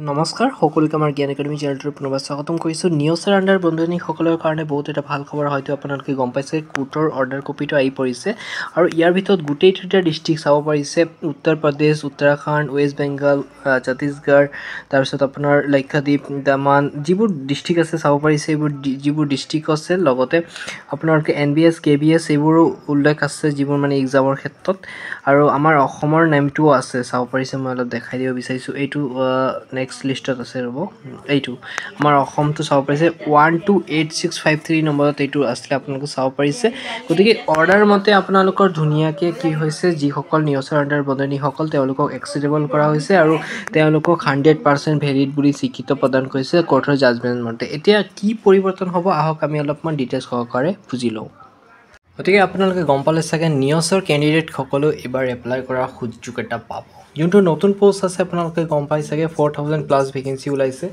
নমস্কাৰ সকলোকে আমাৰ জ্ঞান একাডেমি চেনেলটোৰ পুনৰবাৰ স্বাগতম কৰিছোঁ। নিউজৰ আণ্ডাৰ বন্ধুসকলৰ কাৰণে বহুত এটা ভাল খবৰ, হয়তো আপোনালোকে গম পাইছে কোৰ্টৰ অৰ্ডাৰ কপিটো আহি পৰিছে আৰু ইয়াৰ ভিতৰত গোটেই 3টা ডিষ্ট্ৰিক্ট চাব পাৰিছে: উত্তৰ প্ৰদেশ, উত্তৰাখণ্ড, ৱেষ্ট বেংগল, ছত্তীশগড়, তাৰপিছত আপোনাৰ লাক্ষাদ্বীপ, দামান, যিবোৰ ডিষ্ট্ৰিক্ট আছে চাব পাৰিছে। এইবোৰ যিবোৰ ডিষ্ট্ৰিক্ট আছে, লগতে আপোনালোকে NBS, KBS এইবোৰো উল্লেখ আছে, যিবোৰ মানে এক্সামৰ ক্ষেত্ৰত, আৰু আমাৰ অসমৰ নেমটোও আছে চাব পাৰিছে। মই অলপ দেখাই দিব বিচাৰিছোঁ, এইটো নেক্সট লিষ্টত আছে, ৰ'ব, এইটো আমাৰ অসমটো চাব পাৰিছে 128653 নম্বৰত এইটো আছিলে, আপোনালোকে চাব পাৰিছে। গতিকে অৰ্ডাৰ মতে আপোনালোকৰ ধুনীয়াকৈ কি হৈছে, যিসকল নিউজৰ আণ্ডাৰ বন্ধনীসকল তেওঁলোকক এক্সেপ্টেবল কৰা হৈছে আৰু তেওঁলোকক 100% ভেলিড বুলি স্বীকৃত প্ৰদান কৰিছে কোৰ্টৰ জাজমেণ্ট মতে। এতিয়া কি পৰিৱৰ্তন হ'ব, আহক আমি অলপমান ডিটেইলছ সহকাৰে বুজি লওঁ। গতিকে আপোনালোকে গম পালে চাগে, নিউজৰ কেণ্ডিডেটসকলেও এইবাৰ এপ্লাই কৰাৰ সুযোগ এটা পাব। যোনটো নতুন পষ্ট আছে আপোনালোকে গম পাই চাগে, 4000+ ভেকেঞ্চি ওলাইছে।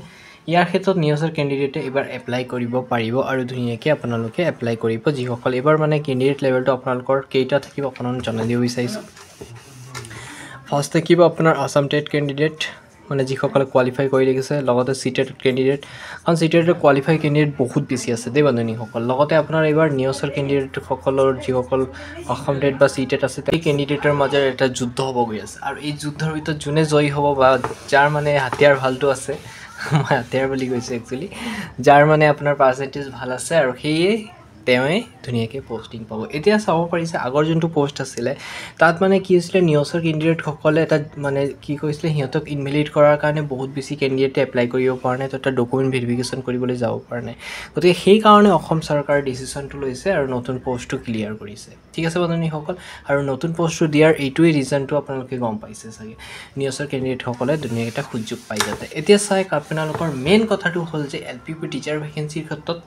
ইয়াৰ ক্ষেত্ৰত নিউজৰ কেণ্ডিডেটে এইবাৰ এপ্লাই কৰিব পাৰিব আৰু ধুনীয়াকৈ আপোনালোকে এপ্লাই কৰিব। যিসকল এইবাৰ মানে কেণ্ডিডেট লেভেলটো আপোনালোকৰ কেইটা থাকিব আপোনালোক জনাই দিব বিচাৰিছোঁ। ফাৰ্ষ্ট থাকিব আপোনাৰ আছাম টেট কেণ্ডিডেট, মানে যিসকলে কোৱালিফাই কৰি দেখিছে, লগতে CTET কেণ্ডিডেট, কাৰণ CTET কোৱালিফাই কেণ্ডিডেট বহুত বেছি আছে দেই বন্ধুসকল। লগতে আপোনাৰ এইবাৰ নিউজৰ কেণ্ডিডেটসকলৰ যিসকল অসম টেট বা CTET আছে, সেই কেণ্ডিডেটৰ মাজত এটা যুদ্ধ হ'ব গৈ আছে, আৰু এই যুদ্ধৰ ভিতৰত যোনে জয়ী হ'ব বা যাৰ মানে হাতিয়াৰ ভালটো আছে, মই হাতিয়াৰ বুলি কৈছোঁ একচুৱেলি, যাৰ মানে আপোনাৰ পাৰ্চেণ্টেজ ভাল আছে, আৰু সেয়ে তেওঁৱে ধুনীয়াকৈ পষ্টিং পাব। এতিয়া চাব পাৰিছে, আগৰ যোনটো পষ্ট আছিলে তাত মানে কি হৈছিলে, নিউজৰ কেণ্ডিডেটসকলে এটা মানে কি কৰিছিলে, সিহঁতক ইনভেলিড কৰাৰ কাৰণে বহুত বেছি কেণ্ডিডেটে এপ্লাই কৰিব পৰা নাই, তো এটা ডকুমেণ্ট ভেৰিফিকেশ্যন কৰিবলৈ যাব পৰা নাই। গতিকে সেইকাৰণে অসম চৰকাৰে ডিচিশ্যনটো লৈছে আৰু নতুন পষ্টটো ক্লিয়াৰ কৰিছে। ঠিক আছে বন্ধুসকল, আৰু নতুন পষ্টটো দিয়াৰ এইটোৱেই ৰিজনটো আপোনালোকে গম পাইছে চাগে, নিউজৰ কেণ্ডিডেটসকলে ধুনীয়াকৈ এটা সুযোগ পাই যাতে। এতিয়া চাই আপোনালোকৰ মেইন কথাটো হ'ল যে LPUP টিচাৰ ভেকেঞ্চিৰ ক্ষেত্ৰত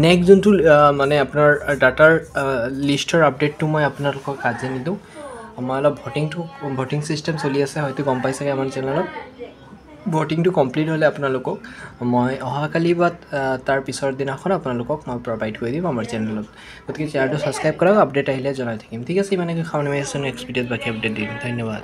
নেক্সট যোনটো মানে আপোনাৰ ডাটাৰ লিষ্টৰ আপডেটটো মই আপোনালোকক আজি নিদিওঁ। মই অলপ ভোটিং ছিষ্টেম চলি আছে, হয়তো গম পাই চাগে আমাৰ চেনেলত। ভোটিংটো কমপ্লিট হ'লে আপোনালোকক মই অহাকালি বা তাৰ পিছৰ দিনাখন আপোনালোকক মই প্ৰভাইড কৰি দিম আমাৰ চেনেলত। গতিকে চেনেলটো ছাবস্ক্ৰাইব কৰক, আপডেট আহিলে জনাই থাকিম। ঠিক আছে, ইমানকৈ খাবলৈ নেক্সট ভিডিঅ'ত বাকী আপডেট দিম। ধন্যবাদ।